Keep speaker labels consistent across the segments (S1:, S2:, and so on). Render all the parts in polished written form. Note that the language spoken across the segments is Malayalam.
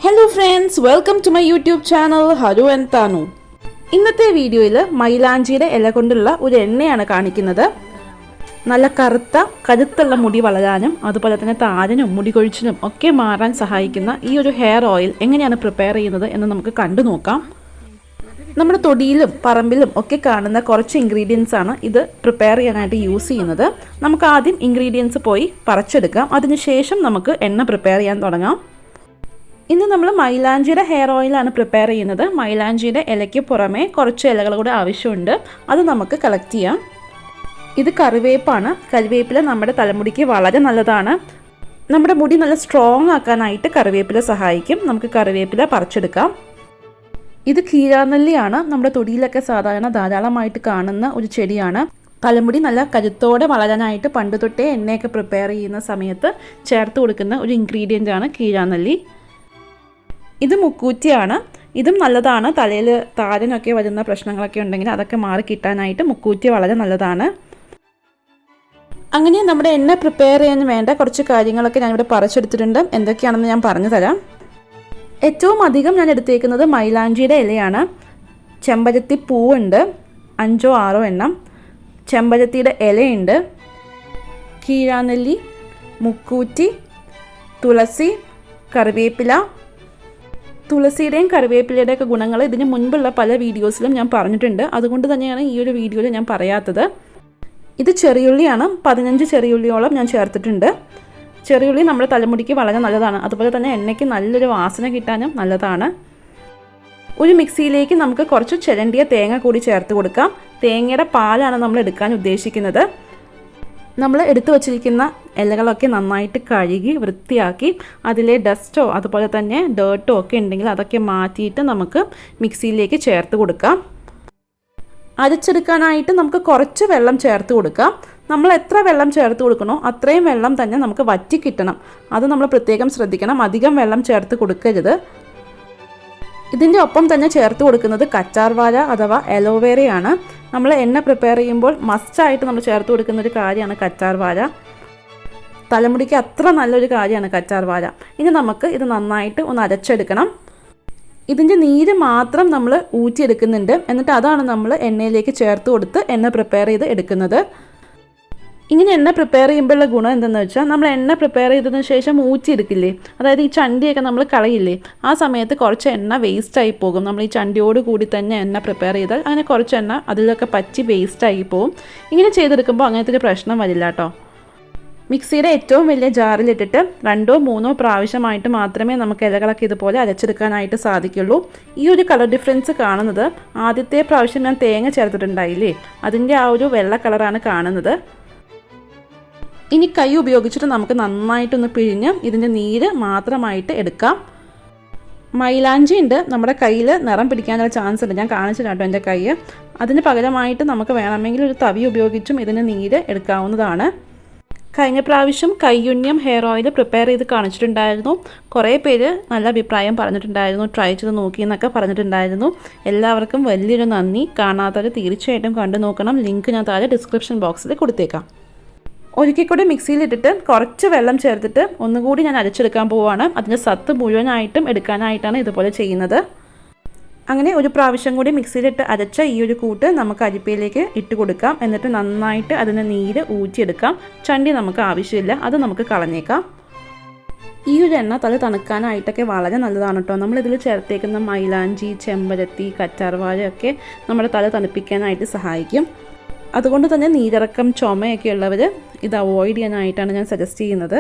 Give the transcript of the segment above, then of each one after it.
S1: Hello friends, welcome to my YouTube channel Haru and Tanu. ഇന്നത്തെ വീഡിയോയിൽ മൈലാഞ്ചിയുടെ ഇല കൊണ്ടുള്ള ഒരു എണ്ണയാണ് കാണിക്കുന്നത്. നല്ല കരുത്തുള്ള മുടി വളരാനും അതുപോലെ തന്നെ താരനും മുടി കൊഴിച്ചിലും ഒക്കെ മാറാൻ സഹായിക്കുന്ന ഈ ഒരു ഹെയർ ഓയിൽ എങ്ങനെയാണ് പ്രിപ്പയർ ചെയ്യുന്നത് എന്ന് നമുക്ക് കണ്ടു നോക്കാം. നമ്മുടെ തൊടിയിലും പറമ്പിലും ഒക്കെ കാണുന്ന കുറച്ച് ഇൻഗ്രീഡിയൻസ് ആണ് ഇത് പ്രിപ്പയർ ചെയ്യാനായിട്ട് യൂസ് ചെയ്യുന്നത്. നമുക്ക് ആദ്യം ഇൻഗ്രീഡിയൻസ് പോയി പറിച്ചെടുക്കാം. അതിനുശേഷം നമുക്ക് എണ്ണ പ്രിപ്പയർ ചെയ്യാൻ തുടങ്ങാം. ഇന്ന് നമ്മൾ മൈലാഞ്ചിയുടെ ഹെയർ ഓയിലാണ് പ്രിപ്പയർ ചെയ്യുന്നത്. മൈലാഞ്ചിയുടെ ഇലയ്ക്ക് പുറമെ കുറച്ച് ഇലകൾ കൂടെ ആവശ്യമുണ്ട്. അത് നമുക്ക് കളക്ട് ചെയ്യാം. ഇത് കറിവേപ്പാണ്. കറിവേപ്പില നമ്മുടെ തലമുടിക്ക് വളരെ നല്ലതാണ്. നമ്മുടെ മുടി നല്ല സ്ട്രോങ് ആക്കാനായിട്ട് കറിവേപ്പില സഹായിക്കും. നമുക്ക് കറിവേപ്പില പറിച്ചെടുക്കാം. ഇത് കീഴാനെല്ലിയാണ്. നമ്മുടെ തൊടിയിലൊക്കെ സാധാരണ ധാരാളമായിട്ട് കാണുന്ന ഒരു ചെടിയാണ്. തലമുടി നല്ല കരുത്തോടെ വളരാനായിട്ട് പണ്ട് തൊട്ടേ എണ്ണയൊക്കെ പ്രിപ്പയർ ചെയ്യുന്ന സമയത്ത് ചേർത്ത് കൊടുക്കുന്ന ഒരു ഇൻഗ്രീഡിയൻ്റ് ആണ് കീഴാനെല്ലി. ഇത് മുക്കൂറ്റിയാണ്. ഇതും നല്ലതാണ്. തലയിൽ താരനൊക്കെ വരുന്ന പ്രശ്നങ്ങളൊക്കെ ഉണ്ടെങ്കിൽ അതൊക്കെ മാറി കിട്ടാനായിട്ട് മുക്കൂറ്റി വളരെ നല്ലതാണ്. അങ്ങനെ നമ്മുടെ എണ്ണ പ്രിപ്പയർ ചെയ്യാൻ വേണ്ട കുറച്ച് കാര്യങ്ങളൊക്കെ ഞാനിവിടെ പറിച്ചെടുത്തിട്ടുണ്ട്. എന്തൊക്കെയാണെന്ന് ഞാൻ പറഞ്ഞു തരാം. ഏറ്റവും അധികം ഞാൻ എടുത്തേക്കുന്നത് മൈലാഞ്ചിയുടെ ഇലയാണ്. ചെമ്പരത്തി പൂവുണ്ട് 5-6 എണ്ണം. ചെമ്പരത്തിയുടെ ഇലയുണ്ട്. കീഴാനെല്ലി, മുക്കൂറ്റി, തുളസി, കറിവേപ്പില. തുളസിയുടെയും കറിവേപ്പിലയുടെയൊക്കെ ഗുണങ്ങൾ ഇതിന് മുൻപുള്ള പല വീഡിയോസിലും ഞാൻ പറഞ്ഞിട്ടുണ്ട്. അതുകൊണ്ട് തന്നെയാണ് ഈ ഒരു വീഡിയോയിൽ ഞാൻ പറയാത്തത്. ഇത് ചെറിയുള്ളിയാണ്. 15 ചെറിയുള്ളിയോളം ഞാൻ ചേർത്തിട്ടുണ്ട്. ചെറിയുള്ളി നമ്മുടെ തലമുടിക്ക് വളരെ നല്ലതാണ്. അതുപോലെ തന്നെ എണ്ണയ്ക്ക് നല്ലൊരു വാസന കിട്ടാനും നല്ലതാണ്. ഒരു മിക്സിയിലേക്ക് നമുക്ക് കുറച്ച് ചിരണ്ടിയ തേങ്ങ കൂടി ചേർത്ത് കൊടുക്കാം. തേങ്ങയുടെ പാലാണ് നമ്മൾ എടുക്കാൻ ഉദ്ദേശിക്കുന്നത്. നമ്മൾ എടുത്തു വച്ചിരിക്കുന്ന ഇലകളൊക്കെ നന്നായിട്ട് കഴുകി വൃത്തിയാക്കി അതിലെ ഡസ്റ്റോ അതുപോലെ തന്നെ ഡേർട്ടോ ഒക്കെ ഉണ്ടെങ്കിൽ അതൊക്കെ മാറ്റിയിട്ട് നമുക്ക് മിക്സിയിലേക്ക് ചേർത്ത് കൊടുക്കാം. അരച്ചെടുക്കാനായിട്ട് നമുക്ക് കുറച്ച് വെള്ളം ചേർത്ത് കൊടുക്കാം. നമ്മൾ എത്ര വെള്ളം ചേർത്ത് കൊടുക്കണോ അത്രയും വെള്ളം തന്നെ നമുക്ക് വറ്റി കിട്ടണം. അത് നമ്മൾ പ്രത്യേകം ശ്രദ്ധിക്കണം. അധികം വെള്ളം ചേർത്ത് കൊടുക്കരുത്. ഇതിൻ്റെ ഒപ്പം തന്നെ ചേർത്ത് കൊടുക്കുന്നത് കറ്റാർവാഴ അഥവാ അലോവേരയാണ്. നമ്മൾ എണ്ണ പ്രിപ്പയർ ചെയ്യുമ്പോൾ മസ്റ്റായിട്ട് നമ്മൾ ചേർത്ത് കൊടുക്കുന്ന ഒരു കാര്യമാണ് കറ്റാർവാഴ. തലമുടിക്ക് അത്ര നല്ലൊരു കാര്യമാണ് കറ്റാർവാഴ. ഇനി നമുക്ക് ഇത് നന്നായിട്ട് ഒന്ന് അരച്ചെടുക്കണം. ഇതിൻ്റെ നീര് മാത്രം നമ്മൾ ഊറ്റിയെടുക്കുന്നുണ്ട്. എന്നിട്ട് അതാണ് നമ്മൾ എണ്ണയിലേക്ക് ചേർത്ത് കൊടുത്ത് എണ്ണ പ്രിപ്പയർ ചെയ്ത് എടുക്കുന്നത്. ഇങ്ങനെ എണ്ണ പ്രിപ്പയർ ചെയ്യുമ്പോഴുള്ള ഗുണം എന്തെന്ന് വെച്ചാൽ നമ്മൾ എണ്ണ പ്രിപ്പയർ ചെയ്തതിന് ശേഷം ഊറ്റിയെടുക്കില്ലേ, അതായത് ഈ ചണ്ടിയൊക്കെ നമ്മൾ കളയില്ലേ, ആ സമയത്ത് കുറച്ച് എണ്ണ വേസ്റ്റായി പോകും. നമ്മൾ ഈ ചണ്ടിയോട് കൂടി തന്നെ എണ്ണ പ്രിപ്പയർ ചെയ്താൽ അങ്ങനെ കുറച്ച് എണ്ണ അതിലൊക്കെ പറ്റി വേസ്റ്റായി പോകും. ഇങ്ങനെ ചെയ്തെടുക്കുമ്പോൾ അങ്ങനത്തെ ഒരു പ്രശ്നം വരില്ല കേട്ടോ. മിക്സിയുടെ ഏറ്റവും വലിയ ജാറിലിട്ടിട്ട് 2-3 പ്രാവശ്യമായിട്ട് മാത്രമേ നമുക്ക് ഇലകളൊക്കെ ഇതുപോലെ അരച്ചെടുക്കാനായിട്ട് സാധിക്കുള്ളൂ. ഈ ഒരു കളർ ഡിഫറൻസ് കാണുന്നത് ആദ്യത്തെ പ്രാവശ്യം ഞാൻ തേങ്ങ ചേർത്തിട്ടുണ്ടായില്ലേ, അതിൻ്റെ ആ ഒരു വെള്ള കളറാണ് കാണുന്നത്. ഇനി കൈ ഉപയോഗിച്ചിട്ട് നമുക്ക് നന്നായിട്ടൊന്ന് പിഴിഞ്ഞ് ഇതിൻ്റെ നീര് മാത്രമായിട്ട് എടുക്കാം. മൈലാഞ്ചി ഉണ്ട്, നമ്മുടെ കയ്യിൽ നിറം പിടിക്കാനുള്ള ചാൻസ് ഉണ്ട്. ഞാൻ കാണിച്ചില്ല കേട്ടോ എൻ്റെ കൈ. അതിന് പകരമായിട്ട് നമുക്ക് വേണമെങ്കിൽ ഒരു തവി ഉപയോഗിച്ചും ഇതിൻ്റെ നീര് എടുക്കാവുന്നതാണ്. കഴിഞ്ഞ പ്രാവശ്യം കയ്യുണ്യം ഹെയർ ഓയിൽ പ്രിപ്പയർ ചെയ്ത് കാണിച്ചിട്ടുണ്ടായിരുന്നു. കുറേ പേര് നല്ല അഭിപ്രായം പറഞ്ഞിട്ടുണ്ടായിരുന്നു. ട്രൈ ചെയ്ത് നോക്കി എന്നൊക്കെ പറഞ്ഞിട്ടുണ്ടായിരുന്നു. എല്ലാവർക്കും വലിയൊരു നന്ദി. കാണാത്തവർ തീർച്ചയായിട്ടും കണ്ടു നോക്കണം. ലിങ്ക് ഞാൻ താഴെ ഡിസ്ക്രിപ്ഷൻ ബോക്സിൽ കൊടുത്തേക്കാം. ഒരിക്കൽ കൂടി മിക്സിയിലിട്ടിട്ട് കുറച്ച് വെള്ളം ചേർത്തിട്ട് ഒന്നുകൂടി ഞാൻ അരച്ചെടുക്കാൻ പോവുകയാണ്. അതിൻ്റെ സത്ത് മുഴുവനായിട്ടും എടുക്കാനായിട്ടാണ് ഇതുപോലെ ചെയ്യുന്നത്. അങ്ങനെ ഒരു പ്രാവശ്യം കൂടി മിക്സിയിലിട്ട് അരച്ച ഈ ഒരു കൂട്ട് നമുക്ക് അരിപ്പയിലേക്ക് ഇട്ട് കൊടുക്കാം. എന്നിട്ട് നന്നായിട്ട് അതിൻ്റെ നീര് ഊറ്റിയെടുക്കാം. ചണ്ടി നമുക്ക് ആവശ്യമില്ല, അത് നമുക്ക് കളഞ്ഞേക്കാം. ഈ ഒരു എണ്ണ തല തണുക്കാനായിട്ടൊക്കെ വളരെ നല്ലതാണ് കേട്ടോ. നമ്മളിതിൽ ചേർത്തേക്കുന്ന മൈലാഞ്ചി, ചെമ്പരത്തി, കറ്റാർവാഴയൊക്കെ നമ്മുടെ തല തണുപ്പിക്കാനായിട്ട് സഹായിക്കും. അതുകൊണ്ട് തന്നെ നീരിറക്കം, ചുമയൊക്കെ ഉള്ളവർ ഇത് അവോയ്ഡ് ചെയ്യാനായിട്ടാണ് ഞാൻ സജസ്റ്റ് ചെയ്യുന്നത്.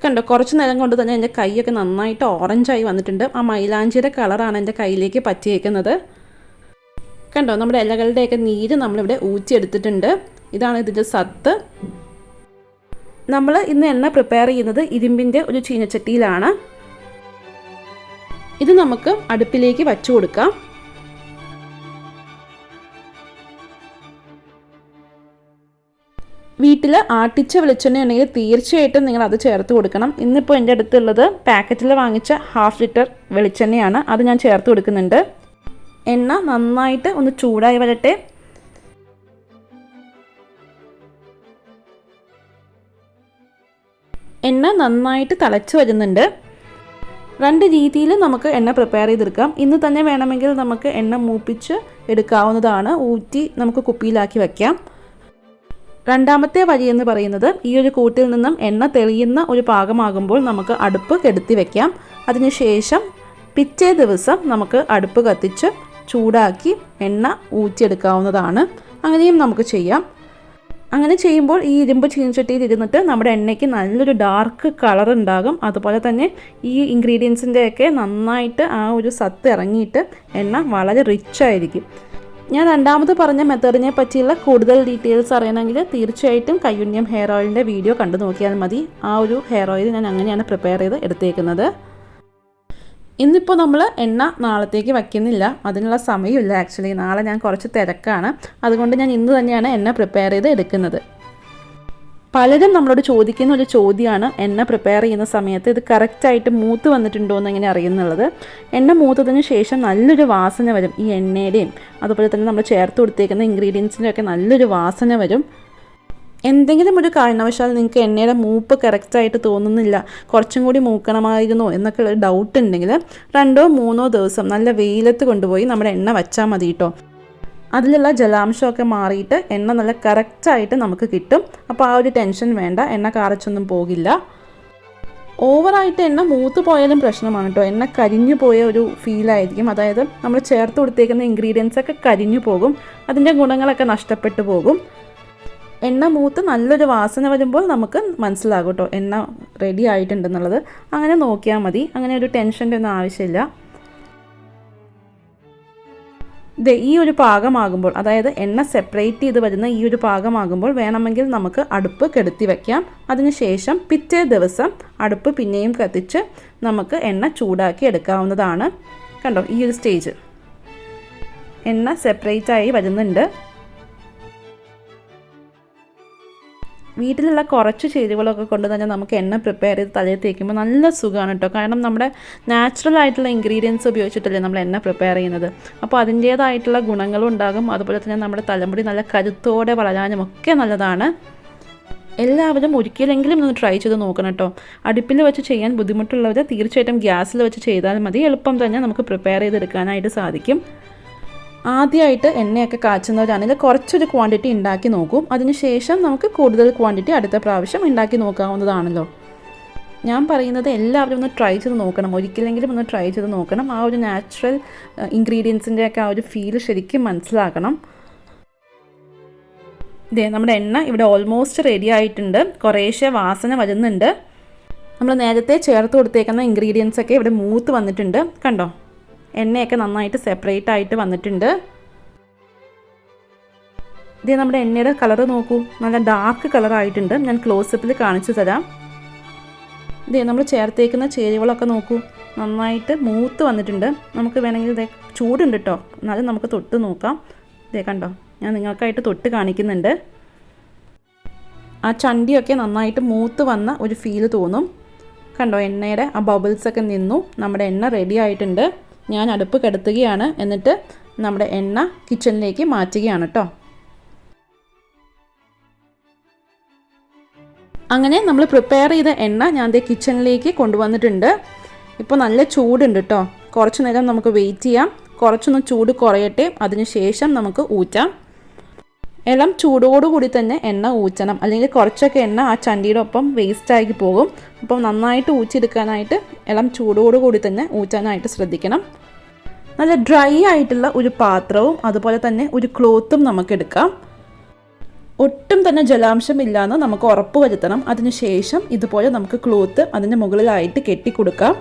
S1: കണ്ടോ, കുറച്ച് നേരം കൊണ്ട് തന്നെ എൻ്റെ കൈയൊക്കെ നന്നായിട്ട് ഓറഞ്ചായി വന്നിട്ടുണ്ട്. ആ മൈലാഞ്ചിയുടെ കളറാണ് എൻ്റെ കയ്യിലേക്ക് പറ്റിയേക്കുന്നത്. കണ്ടോ, നമ്മുടെ ഇലകളുടെയൊക്കെ നീര് നമ്മളിവിടെ ഊറ്റിയെടുത്തിട്ടുണ്ട്. ഇതാണ് ഇതിൻ്റെ സത്ത്. നമ്മൾ ഇന്ന് എണ്ണ പ്രിപ്പയർ ചെയ്യുന്നത് ഇരുമ്പിൻ്റെ ഒരു ചീനച്ചട്ടിയിലാണ്. ഇത് നമുക്ക് അടുപ്പിലേക്ക് വച്ചു കൊടുക്കാം. വീട്ടിൽ ആട്ടിച്ച വെളിച്ചെണ്ണ ഉണ്ടെങ്കിൽ തീർച്ചയായിട്ടും നിങ്ങൾ അത് ചേർത്ത് കൊടുക്കണം. ഇന്നിപ്പോൾ എൻ്റെ അടുത്തുള്ളത് പാക്കറ്റിൽ വാങ്ങിച്ച 1/2 ലിറ്റർ വെളിച്ചെണ്ണയാണ്. അത് ഞാൻ ചേർത്ത് കൊടുക്കുന്നുണ്ട്. എണ്ണ നന്നായിട്ട് ഒന്ന് ചൂടായി വരട്ടെ. എണ്ണ നന്നായിട്ട് തിളച്ച് വരുന്നുണ്ട്. രണ്ട് രീതിയിൽ നമുക്ക് എണ്ണ പ്രിപ്പയർ ചെയ്തെടുക്കാം. ഇന്ന് തന്നെ വേണമെങ്കിൽ നമുക്ക് എണ്ണ മൂപ്പിച്ച് എടുക്കാവുന്നതാണ്. ഊറ്റി നമുക്ക് കുപ്പിയിലാക്കി വയ്ക്കാം. രണ്ടാമത്തെ വഴി എന്ന് പറയുന്നത് ഈ ഒരു കൂട്ടിൽ നിന്നും എണ്ണ തെളിയുന്ന ഒരു പാകമാകുമ്പോൾ നമുക്ക് അടുപ്പ് കെടുത്തി വയ്ക്കാം. അതിനുശേഷം പിറ്റേ ദിവസം നമുക്ക് അടുപ്പ് കത്തിച്ച് ചൂടാക്കി എണ്ണ ഊറ്റിയെടുക്കാവുന്നതാണ്. അങ്ങനെയും നമുക്ക് ചെയ്യാം. അങ്ങനെ ചെയ്യുമ്പോൾ ഈ ഇരുമ്പ് ചീനച്ചട്ടിയിൽ ഇരുന്നിട്ട് നമ്മുടെ എണ്ണയ്ക്ക് നല്ലൊരു ഡാർക്ക് കളർ ഉണ്ടാകും. അതുപോലെ തന്നെ ഈ ഇൻഗ്രീഡിയൻസിൻ്റെയൊക്കെ നന്നായിട്ട് ആ ഒരു സത്ത് ഇറങ്ങിയിട്ട് എണ്ണ വളരെ റിച്ച് ആയിരിക്കും. ഞാൻ രണ്ടാമത് പറഞ്ഞ മെത്തേഡിനെ പറ്റിയുള്ള കൂടുതൽ ഡീറ്റെയിൽസ് അറിയണമെങ്കിൽ തീർച്ചയായിട്ടും കയ്യുണ്യം ഹെയർ ഓയിലിൻ്റെ വീഡിയോ കണ്ടു നോക്കിയാൽ മതി. ആ ഒരു ഹെയർ ഓയിൽ ഞാൻ അങ്ങനെയാണ് പ്രിപ്പയർ ചെയ്ത് എടുത്തേക്കുന്നത്. ഇന്നിപ്പോൾ നമ്മൾ എണ്ണ നാളത്തേക്ക് വയ്ക്കുന്നില്ല, അതിനുള്ള സമയമില്ല. ആക്ച്വലി നാളെ ഞാൻ കുറച്ച് തിരക്കാണ്. അതുകൊണ്ട് ഞാൻ ഇന്ന് തന്നെയാണ് എണ്ണ പ്രിപ്പയർ ചെയ്ത് എടുക്കുന്നത്. പലരും നമ്മളോട് ചോദിക്കുന്ന ഒരു ചോദ്യമാണ് എണ്ണ പ്രിപ്പയർ ചെയ്യുന്ന സമയത്ത് ഇത് കറക്റ്റായിട്ട് മൂത്ത് വന്നിട്ടുണ്ടോ എന്ന് എങ്ങനെ അറിയുന്നുള്ളത്. എണ്ണ മൂത്തതിന് ശേഷം നല്ലൊരു വാസന വരും. ഈ എണ്ണയുടെയും അതുപോലെ തന്നെ നമ്മൾ ചേർത്ത് കൊടുത്തേക്കുന്ന ഇൻഗ്രീഡിയൻസിൻ്റെയൊക്കെ നല്ലൊരു വാസന വരും. എന്തെങ്കിലും ഒരു കാരണവശാൽ നിങ്ങൾക്ക് എണ്ണയുടെ മൂപ്പ് കറക്റ്റായിട്ട് തോന്നുന്നില്ല, കുറച്ചും കൂടി മൂക്കണമായിരുന്നോ എന്നൊക്കെ ഉള്ള ഡൗട്ട് ഉണ്ടെങ്കിൽ 2-3 ദിവസം നല്ല വെയിലത്ത് കൊണ്ടുപോയി നമ്മുടെ എണ്ണ വച്ചാൽ മതി കേട്ടോ. അതിലുള്ള ജലാംശമൊക്കെ മാറിയിട്ട് എണ്ണ നല്ല കറക്റ്റായിട്ട് നമുക്ക് കിട്ടും. അപ്പോൾ ആ ഒരു ടെൻഷൻ വേണ്ട, എണ്ണ കാറച്ചൊന്നും പോകില്ല. ഓവറായിട്ട് എണ്ണ മൂത്ത് പോയാലും പ്രശ്നമാണ് കേട്ടോ. എണ്ണ കരിഞ്ഞു പോയ ഒരു ഫീലായിരിക്കും. അതായത് നമ്മൾ ചേർത്ത് കൊടുത്തേക്കുന്ന ഇൻഗ്രീഡിയൻസൊക്കെ കരിഞ്ഞു പോകും, അതിൻ്റെ ഗുണങ്ങളൊക്കെ നഷ്ടപ്പെട്ടു പോകും. എണ്ണ മൂത്ത് നല്ലൊരു വാസന വരുമ്പോൾ നമുക്ക് മനസ്സിലാകും കേട്ടോ എണ്ണ റെഡി ആയിട്ടുണ്ടെന്നുള്ളത്. അങ്ങനെ നോക്കിയാൽ മതി, അങ്ങനെ ഒരു ടെൻഷൻ്റെ ഒന്നും ആവശ്യമില്ല. ഈ ഒരു പാകമാകുമ്പോൾ, അതായത് എണ്ണ സെപ്പറേറ്റ് ചെയ്ത് വരുന്ന ഈ ഒരു പാകമാകുമ്പോൾ വേണമെങ്കിൽ നമുക്ക് അടുപ്പ് കെടുത്തി വയ്ക്കാം. അതിനുശേഷം പിറ്റേ ദിവസം അടുപ്പ് പിന്നെയും കത്തിച്ച് നമുക്ക് എണ്ണ ചൂടാക്കി എടുക്കാവുന്നതാണ്. കണ്ടോ, ഈ ഒരു സ്റ്റേജ് എണ്ണ സെപ്പറേറ്റ് ആയി വരുന്നുണ്ട്. വീട്ടിലുള്ള കുറച്ച് ചേരുവകളൊക്കെ കൊണ്ട് തന്നെ നമുക്ക് എണ്ണ പ്രിപ്പയർ ചെയ്ത് തലയിൽ തേക്കുമ്പോൾ നല്ല സുഖമാണ് കേട്ടോ. കാരണം നമ്മുടെ നാച്ചുറൽ ആയിട്ടുള്ള ഇൻഗ്രീഡിയൻസ് ഉപയോഗിച്ചിട്ടല്ലേ നമ്മൾ എണ്ണ പ്രിപ്പയർ ചെയ്യുന്നത്. അപ്പോൾ അതിൻ്റേതായിട്ടുള്ള ഗുണങ്ങളും ഉണ്ടാകും. അതുപോലെ തന്നെ നമ്മുടെ തലമുടി നല്ല കരുത്തോടെ വളരാനും ഒക്കെ നല്ലതാണ്. എല്ലാവരും ഒരിക്കലെങ്കിലും ഒന്ന് ട്രൈ ചെയ്ത് നോക്കണം കേട്ടോ. അടുപ്പിൽ വെച്ച് ചെയ്യാൻ ബുദ്ധിമുട്ടുള്ളവർ തീർച്ചയായിട്ടും ഗ്യാസിൽ വെച്ച് ചെയ്താൽ മതി. എളുപ്പം തന്നെ നമുക്ക് പ്രിപ്പയർ ചെയ്തെടുക്കാനായിട്ട് സാധിക്കും. ആദ്യമായിട്ട് എണ്ണയൊക്കെ കാച്ചുന്നവരാണെങ്കിൽ കുറച്ചൊരു ക്വാണ്ടിറ്റി ഉണ്ടാക്കി നോക്കും. അതിനുശേഷം നമുക്ക് കൂടുതൽ ക്വാണ്ടിറ്റി അടുത്ത പ്രാവശ്യം ഉണ്ടാക്കി നോക്കാവുന്നതാണല്ലോ. ഞാൻ പറയുന്നത് എല്ലാവരും ഒന്ന് ട്രൈ ചെയ്ത് നോക്കണം, ഒരിക്കലെങ്കിലും ഒന്ന് ട്രൈ ചെയ്ത് നോക്കണം. ആ ഒരു നാച്ചുറൽ ഇൻഗ്രീഡിയൻസിൻ്റെയൊക്കെ ആ ഒരു ഫീൽ ശരിക്കും മനസ്സിലാക്കണം. നമ്മുടെ എണ്ണ ഇവിടെ ഓൾമോസ്റ്റ് റെഡി ആയിട്ടുണ്ട്. കുറേശ്ശെ വാസന വരുന്നുണ്ട്. നമ്മൾ നേരത്തെ ചേർത്ത് കൊടുത്തേക്കുന്ന ഇൻഗ്രീഡിയൻസൊക്കെ ഇവിടെ മൂത്ത് വന്നിട്ടുണ്ട്. കണ്ടോ, എണ്ണയൊക്കെ നന്നായിട്ട് സെപ്പറേറ്റ് ആയിട്ട് വന്നിട്ടുണ്ട്. നമ്മുടെ എണ്ണയുടെ കളറ് നോക്കൂ, നല്ല ഡാർക്ക് കളറായിട്ടുണ്ട്. ഞാൻ ക്ലോസപ്പിൽ കാണിച്ചു തരാം. നമ്മൾ ചേർത്തേക്കുന്ന ചേരുവകളൊക്കെ നോക്കൂ, നന്നായിട്ട് മൂത്ത് വന്നിട്ടുണ്ട്. നമുക്ക് വേണമെങ്കിൽ ചൂടുണ്ട് കേട്ടോ, എന്നാലും നമുക്ക് തൊട്ട് നോക്കാം. കണ്ടോ, ഞാൻ നിങ്ങൾക്കായിട്ട് തൊട്ട് കാണിക്കുന്നുണ്ട്. ആ ചണ്ടിയൊക്കെ നന്നായിട്ട് മൂത്ത് വന്ന ഒരു ഫീല് തോന്നും. കണ്ടോ, എണ്ണയുടെ ആ ബബിൾസൊക്കെ നിന്നു. നമ്മുടെ എണ്ണ റെഡി ആയിട്ടുണ്ട്. ഞാൻ അടുപ്പ് കെടുത്തുകയാണ്. എന്നിട്ട് നമ്മുടെ എണ്ണ കിച്ചണിലേക്ക് മാറ്റുകയാണ് കേട്ടോ. അങ്ങനെ നമ്മൾ പ്രിപ്പയർ ചെയ്ത എണ്ണ ഞാൻ കിച്ചണിലേക്ക് കൊണ്ടുവന്നിട്ടുണ്ട്. ഇപ്പോൾ നല്ല ചൂടുണ്ട് കേട്ടോ. കുറച്ച് നേരം നമുക്ക് വെയിറ്റ് ചെയ്യാം, കുറച്ചൊന്ന് ചൂട് കുറയട്ടെ. അതിനുശേഷം നമുക്ക് ഊറ്റാം. എല്ലാം ചൂടോടുകൂടി തന്നെ എണ്ണ ഊറ്റണം, അല്ലെങ്കിൽ കുറച്ചൊക്കെ എണ്ണ ആ ചണ്ടിയുടെ ഒപ്പം വേസ്റ്റാക്കി പോകും. അപ്പം നന്നായിട്ട് ഊറ്റിയെടുക്കാനായിട്ട് എല്ലാം ചൂടോടുകൂടി തന്നെ ഊറ്റാനായിട്ട് ശ്രദ്ധിക്കണം. നല്ല ഡ്രൈ ആയിട്ടുള്ള ഒരു പാത്രവും അതുപോലെ തന്നെ ഒരു ക്ലോത്തും നമുക്കെടുക്കാം. ഒട്ടും തന്നെ ജലാംശമില്ലാന്ന് നമുക്ക് ഉറപ്പ് വരുത്തണം. അതിനുശേഷം ഇതുപോലെ നമുക്ക് ക്ലോത്ത് അതിൻ്റെ മുകളിലായിട്ട് കെട്ടിക്കൊടുക്കാം.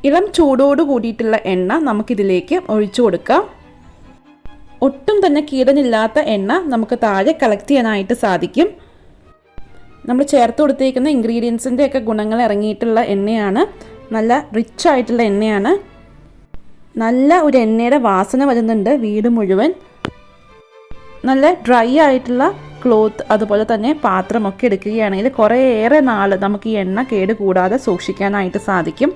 S1: ഇളം ചൂടോട് കൂടിയിട്ടുള്ള എണ്ണ നമുക്കിതിലേക്ക് ഒഴിച്ചു കൊടുക്കാം. ഒട്ടും തന്നെ കീടനില്ലാത്ത എണ്ണ നമുക്ക് താഴെ കളക്ട് ചെയ്യാനായിട്ട് സാധിക്കും. നമ്മൾ ചേർത്ത് കൊടുത്തേക്കുന്ന ഇൻഗ്രീഡിയൻസിൻ്റെയൊക്കെ ഗുണങ്ങൾ ഇറങ്ങിയിട്ടുള്ള എണ്ണയാണ്. നല്ല റിച്ച് ആയിട്ടുള്ള എണ്ണയാണ്. നല്ല ഒരു എണ്ണയുടെ വാസന വരുന്നുണ്ട് വീട് മുഴുവൻ. നല്ല ഡ്രൈ ആയിട്ടുള്ള ക്ലോത്ത് അതുപോലെ തന്നെ പാത്രമൊക്കെ എടുക്കുകയാണെങ്കിൽ കുറേയേറെ നാൾ നമുക്ക് ഈ എണ്ണ കേട് കൂടാതെ സൂക്ഷിക്കാനായിട്ട് സാധിക്കും.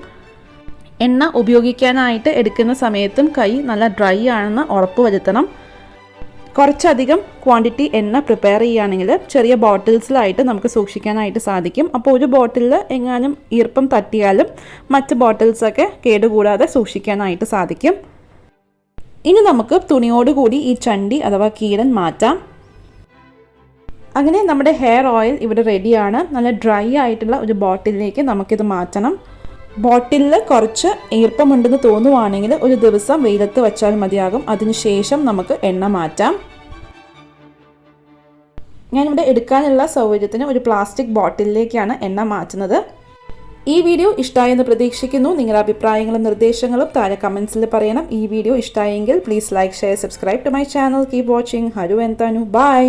S1: എണ്ണ ഉപയോഗിക്കാനായിട്ട് എടുക്കുന്ന സമയത്തും കൈ നല്ല ഡ്രൈ ആണെന്ന് ഉറപ്പ് വരുത്തണം. കുറച്ചധികം ക്വാണ്ടിറ്റി എണ്ണ പ്രിപ്പയർ ചെയ്യുകയാണെങ്കിൽ ചെറിയ ബോട്ടിൽസിലായിട്ട് നമുക്ക് സൂക്ഷിക്കാനായിട്ട് സാധിക്കും. അപ്പോൾ ഒരു ബോട്ടിലിൽ എങ്ങാനും ഈർപ്പം തട്ടിയാലും മറ്റ് ബോട്ടിൽസൊക്കെ കേടുകൂടാതെ സൂക്ഷിക്കാനായിട്ട് സാധിക്കും. ഇനി നമുക്ക് തുണിയോടുകൂടി ഈ ചണ്ടി അഥവാ കീടൻ മാറ്റാം. അങ്ങനെ നമ്മുടെ ഹെയർ ഓയിൽ ഇവിടെ റെഡിയാണ്. നല്ല ഡ്രൈ ആയിട്ടുള്ള ഒരു ബോട്ടിലിലേക്ക് നമുക്കിത് മാറ്റണം. ബോട്ടിലിൽ കുറച്ച് ഈർപ്പമുണ്ടെന്ന് തോന്നുവാണെങ്കിൽ ഒരു ദിവസം വെയിലത്ത് വെച്ചാൽ മതിയാകും. അതിനുശേഷം നമുക്ക് എണ്ണ മാറ്റാം. ഞാനിവിടെ എടുക്കാനുള്ള സൗകര്യത്തിന് ഒരു പ്ലാസ്റ്റിക് ബോട്ടിലിലേക്കാണ് എണ്ണ മാറ്റുന്നത്. ഈ വീഡിയോ ഇഷ്ടമായെന്ന് പ്രതീക്ഷിക്കുന്നു. നിങ്ങളുടെ അഭിപ്രായങ്ങളും നിർദ്ദേശങ്ങളും താഴെ കമൻസിൽ പറയണം. ഈ വീഡിയോ ഇഷ്ടമായെങ്കിൽ please like, share, subscribe to my channel. Keep watching. Haru and Thanu. By.